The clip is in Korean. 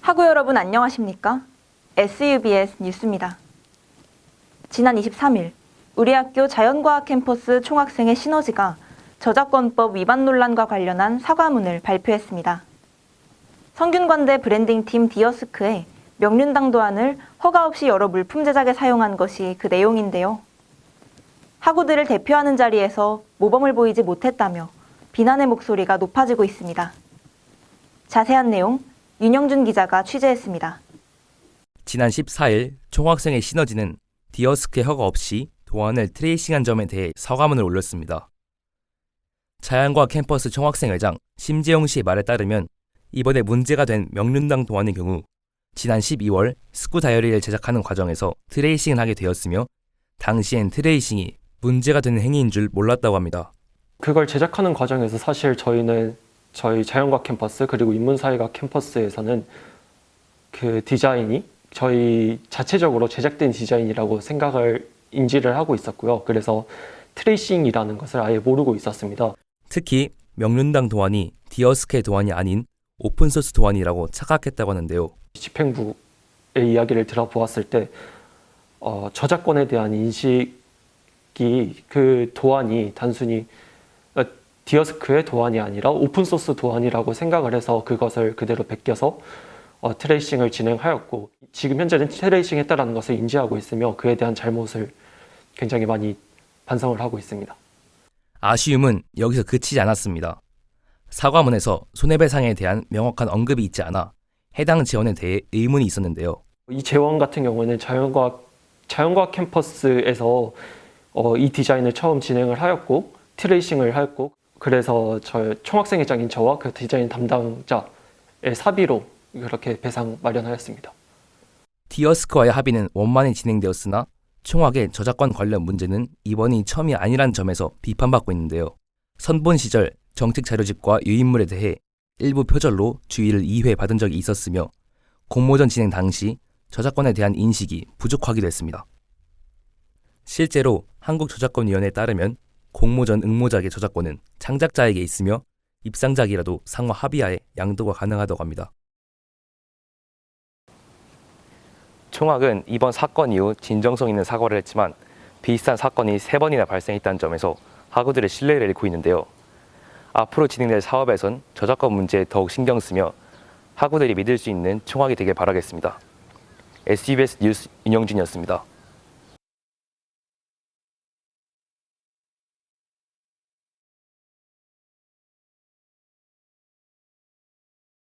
학우 여러분 안녕하십니까? SUBS 뉴스입니다. 지난 23일 우리 학교 자연과학 캠퍼스 총학생회 시너지가 저작권법 위반 논란과 관련한 사과문을 발표했습니다. 성균관대 브랜딩팀 디어스크의 명륜당 도안을 허가 없이 여러 물품 제작에 사용한 것이 그 내용인데요. 학우들을 대표하는 자리에서 모범을 보이지 못했다며 비난의 목소리가 높아지고 있습니다. 자세한 내용 윤영준 기자가 취재했습니다. 지난 14일 총학생회 시너지는 디어스크의 허가 없이 도안을 트레이싱한 점에 대해 사과문을 올렸습니다. 자연과학 캠퍼스 총학생회장 심재용 씨의 말에 따르면 이번에 문제가 된 명륜당 도안의 경우 지난 12월 스쿠 다이어리를 제작하는 과정에서 트레이싱을 하게 되었으며 당시엔 트레이싱이 문제가 되는 행위인 줄 몰랐다고 합니다. 그걸 제작하는 과정에서 사실 저희는 저희 자연과학 캠퍼스 그리고 인문사회과학 캠퍼스에서는 그 디자인이 저희 자체적으로 제작된 디자인이라고 생각을 인지를 하고 있었고요. 그래서 트레이싱이라는 것을 아예 모르고 있었습니다. 특히 명륜당 도안이 디어스크의 도안이 아닌 오픈소스 도안이라고 착각했다고 하는데요. 집행부의 이야기를 들어보았을 때 저작권에 대한 인식이 그 도안이 단순히 디어스크의 도안이 아니라 오픈소스 도안이라고 생각을 해서 그것을 그대로 베껴서 트레이싱을 진행하였고 지금 현재는 트레이싱했다는 것을 인지하고 있으며 그에 대한 잘못을 굉장히 많이 반성을 하고 있습니다. 아쉬움은 여기서 그치지 않았습니다. 사과문에서 손해배상에 대한 명확한 언급이 있지 않아 해당 재원에 대해 의문이 있었는데요. 이 재원 같은 경우는 자연과학 캠퍼스에서 이 디자인을 처음 진행을 하였고 트레이싱을 하였고 그래서 저 총학생회장인 저와 그 디자인 담당자의 사비로 그렇게 배상 마련하였습니다. 디어스크와의 합의는 원만히 진행되었으나 총학의 저작권 관련 문제는 이번이 처음이 아니란 점에서 비판받고 있는데요. 선본 시절 정책 자료집과 유인물에 대해 일부 표절로 주의를 2회 받은 적이 있었으며 공모전 진행 당시 저작권에 대한 인식이 부족하기도 했습니다. 실제로 한국저작권위원회에 따르면 공모전 응모작의 저작권은 창작자에게 있으며 입상작이라도 상호 합의하에 양도가 가능하다고 합니다. 총학은 이번 사건 이후 진정성 있는 사과를 했지만 비슷한 사건이 3번이나 발생했다는 점에서 학우들의 신뢰를 잃고 있는데요. 앞으로 진행될 사업에선 저작권 문제에 더욱 신경 쓰며 학우들이 믿을 수 있는 총학이 되길 바라겠습니다. SUBS 뉴스 윤영준이었습니다.